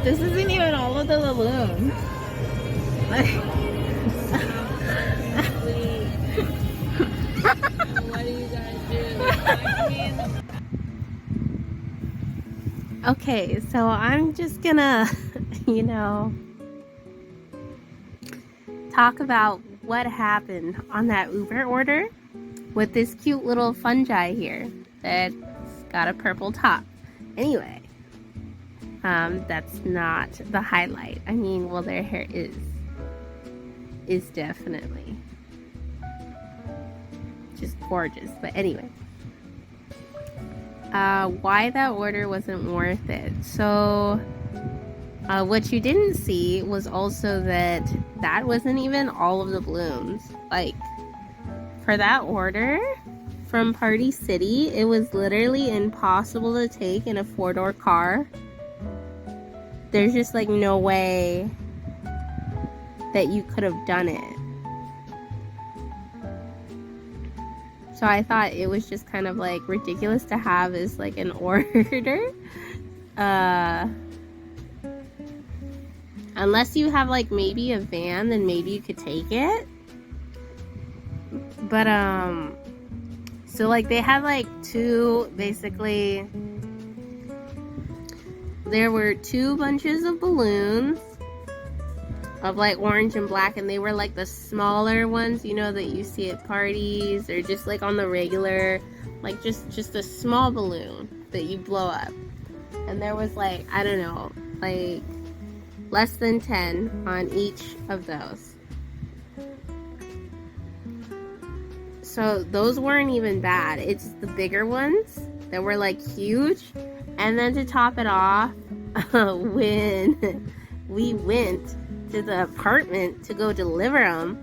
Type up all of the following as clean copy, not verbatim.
This isn't even all of the balloons. Like, What do you guys do? okay, so I'm just gonna, you know, talk about what happened on that Uber order with this cute little fungi here that's got a purple top. Anyway, that's not the highlight. I mean, well, their hair is definitely just gorgeous. But anyway, why that order wasn't worth it. So what you didn't see was also that wasn't even all of the balloons. Like, for that order from Party City, it was literally impossible to take in a 4-door car. There's just like no way that you could have done it. So I thought it was just kind of like ridiculous to have as like an order. Unless you have like maybe a van, then maybe you could take it. But so like they had like two, basically there were 2 bunches of balloons of like orange and black, and they were like the smaller ones, you know, that you see at parties or just like on the regular, like just a small balloon that you blow up. And there was like, I don't know, like less than 10 on each of those. So those weren't even bad. It's the bigger ones that were like huge. And then to top it off, when we went to the apartment to go deliver them,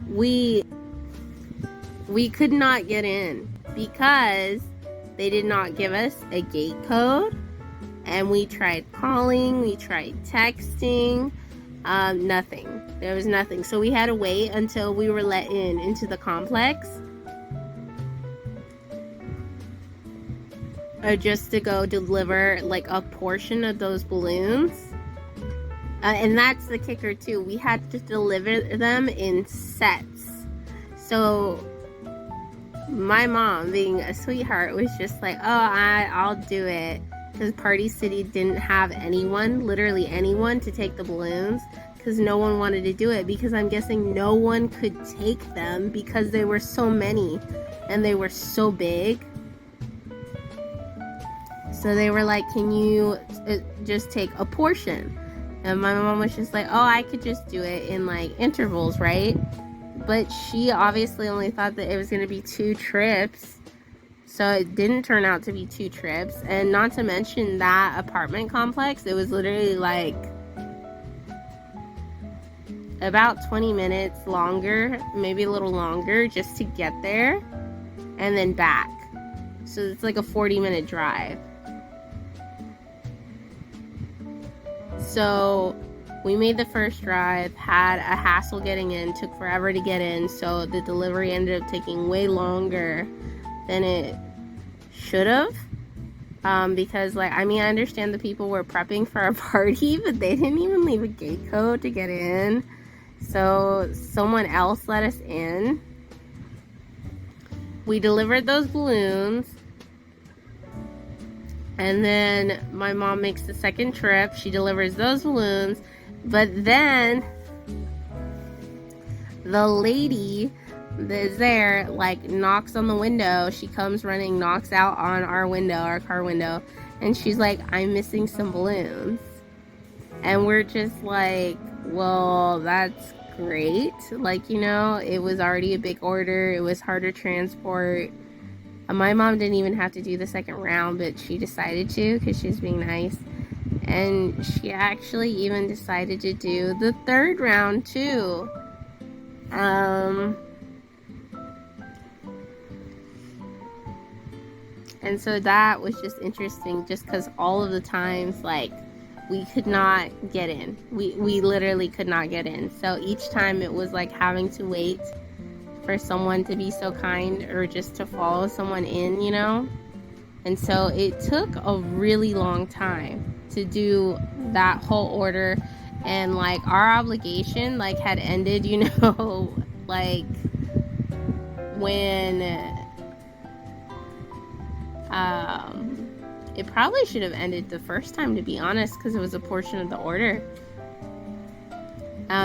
we could not get in because they did not give us a gate code. And we tried calling, we tried texting, nothing. There was nothing. So we had to wait until we were let into the complex. Just to go deliver like a portion of those balloons. And that's the kicker too. We had to deliver them in sets. So my mom, being a sweetheart, was just like, oh, I'll do it. Because Party City didn't have anyone, literally anyone, to take the balloons. Because no one wanted to do it. Because I'm guessing no one could take them because there were so many. And they were so big. So they were like, can you just take a portion? And my mom was just like, oh, I could just do it in like intervals, right? But she obviously only thought that it was going to be 2 trips. So it didn't turn out to be 2 trips. And not to mention that apartment complex, it was literally like about 20 minutes longer, maybe a little longer, just to get there and then back. So it's like a 40-minute drive. So we made the first drive, had a hassle getting in, took forever to get in, so the delivery ended up taking way longer than it should have. Because like, I mean, I understand the people were prepping for a party, but they didn't even leave a gate code to get in. So someone else let us in. We delivered those balloons. And then my mom makes the second trip. She delivers those balloons. But then the lady that's there, like, knocks on the window. She comes running, knocks out on our window, our car window. And she's like, I'm missing some balloons. And we're just like, well, that's great. Like, you know, it was already a big order. It was hard to transport. My mom didn't even have to do the second round, but she decided to because she's being nice. And she actually even decided to do the third round too. And so that was just interesting, just because all of the times, like, we could not get in. We literally could not get in. So each time it was like having to wait for someone to be so kind or just to follow someone in, you know? And so it took a really long time. to do that whole order, and like our obligation like had ended, you know, like when it probably should have ended the first time, to be honest, because it was a portion of the order.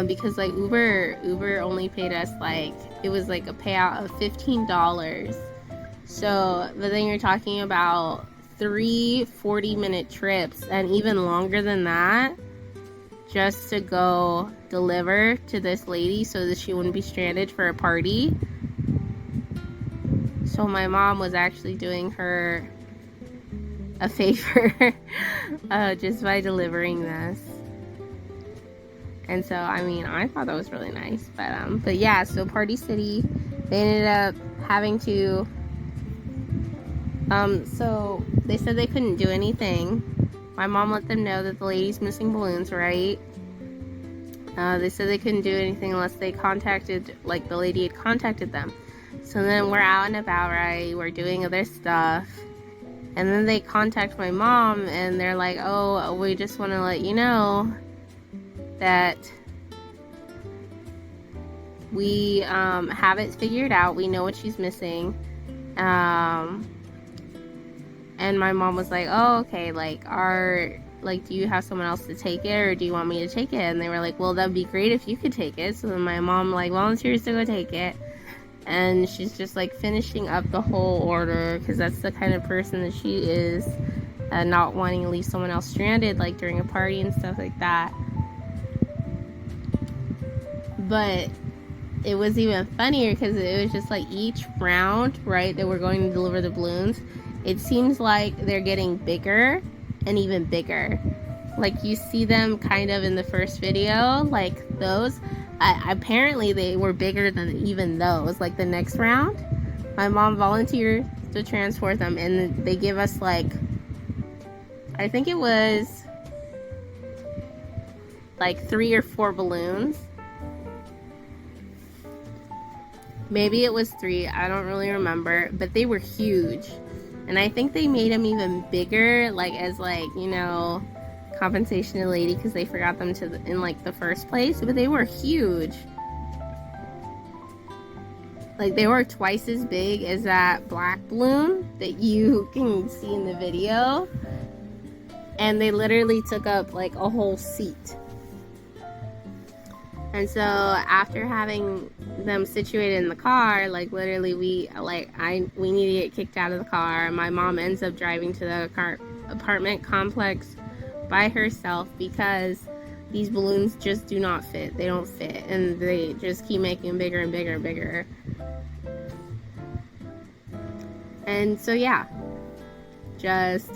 Because like Uber only paid us like, it was like a payout of $15. So, but then you're talking about 3 40-minute trips, and even longer than that, just to go deliver to this lady so that she wouldn't be stranded for a party. So my mom was actually doing her a favor just by delivering this. And so, I mean, I thought that was really nice. But yeah, so Party City, they ended up having to, so they said they couldn't do anything. My mom let them know that the lady's missing balloons, right? They said they couldn't do anything unless they contacted, like the lady had contacted them. So then we're out and about, right? We're doing other stuff. And then they contact my mom and they're like, oh, we just want to let you know that we have it figured out. We know what she's missing. And my mom was like, oh, okay, like, do you have someone else to take it, or do you want me to take it? And they were like, well, that'd be great if you could take it. So then my mom, like, volunteers to go take it. And she's just, like, finishing up the whole order, because that's the kind of person that she is, not wanting to leave someone else stranded, like, during a party and stuff like that. But it was even funnier, because it was just, like, each round, right, that we're going to deliver the balloons, it seems like they're getting bigger and even bigger. Like, you see them kind of in the first video, like those. Apparently they were bigger than even those. Like the next round, my mom volunteered to transport them, and they give us, like, I think it was like 3 or 4 balloons. Maybe it was 3, I don't really remember, but they were huge. And I think they made them even bigger, like, as, like, you know, compensation to the lady, because they forgot them in like the first place. But they were huge. Like, they were twice as big as that black balloon that you can see in the video. And they literally took up like a whole seat. And so after having them situated in the car, like, literally we need to get kicked out of the car. My mom ends up driving to the apartment complex by herself, because these balloons just do not fit. They don't fit, and they just keep making them bigger and bigger and bigger. And so yeah, just,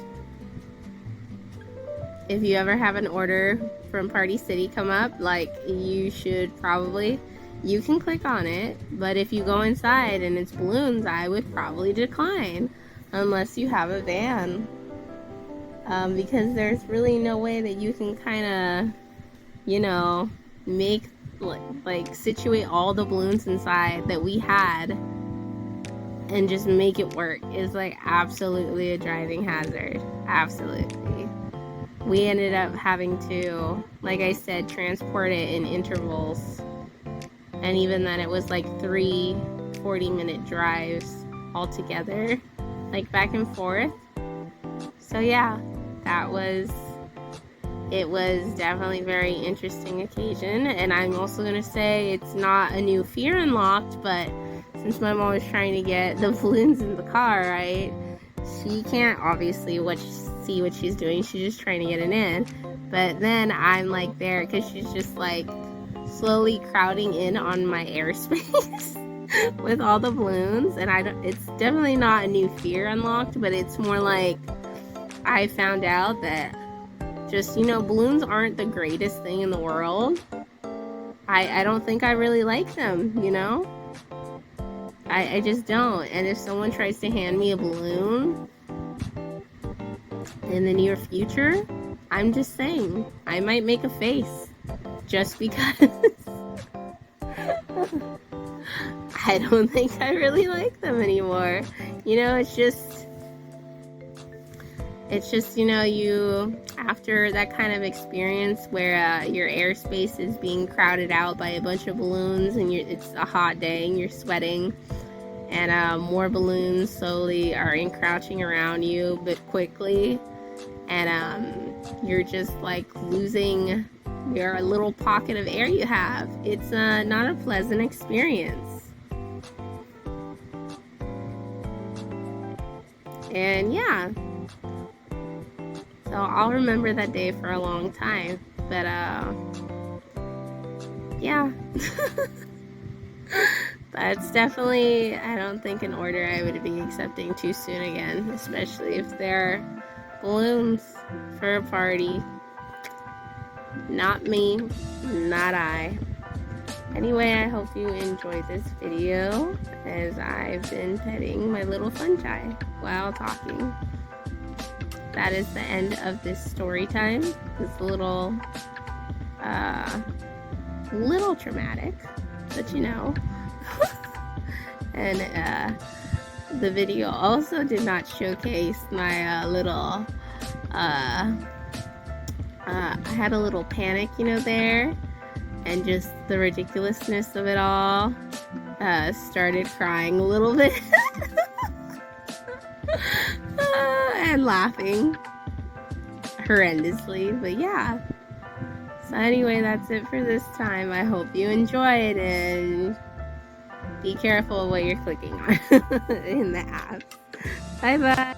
if you ever have an order from Party City come up, like, you should probably, you can click on it, but if you go inside and it's balloons, I would probably decline, unless you have a van, because there's really no way that you can kind of, you know, make, like, situate all the balloons inside that we had and just make it work. Is, like, absolutely a driving hazard. Absolutely. We ended up having to, like I said, transport it in intervals. And even then, it was like 3 40-minute drives altogether, like, back and forth. So yeah, it was definitely a very interesting occasion. And I'm also going to say it's not a new fear unlocked, but since my mom was trying to get the balloons in the car, right, she can't obviously see what she's doing. She's just trying to get it in. But then I'm, like, there, because she's just, like, slowly crowding in on my airspace with all the balloons. And it's definitely not a new fear unlocked, but it's more like I found out that just, you know, balloons aren't the greatest thing in the world. I don't think I really like them, you know? I just don't. And if someone tries to hand me a balloon in the near future, I'm just saying, I might make a face, just because I don't think I really like them anymore. You know, it's just, It's just, you know, you, after that kind of experience where your airspace is being crowded out by a bunch of balloons and it's a hot day and you're sweating, and more balloons slowly are encroaching around you but quickly, and you're just like losing your little pocket of air you have. It's not a pleasant experience. And yeah, so I'll remember that day for a long time. But yeah. That's definitely, I don't think, an order I would be accepting too soon again, especially if they're balloons for a party. Not me, not I. Anyway, I hope you enjoyed this video as I've been petting my little fungi while talking. That is the end of this story time. It's a little traumatic, but you know. And the video also did not showcase my little I had a little panic, you know, there, and just the ridiculousness of it all. Started crying a little bit and laughing horrendously, but yeah. So anyway, that's it for this time. I hope you enjoyed, and be careful what you're clicking on in the app. Bye bye.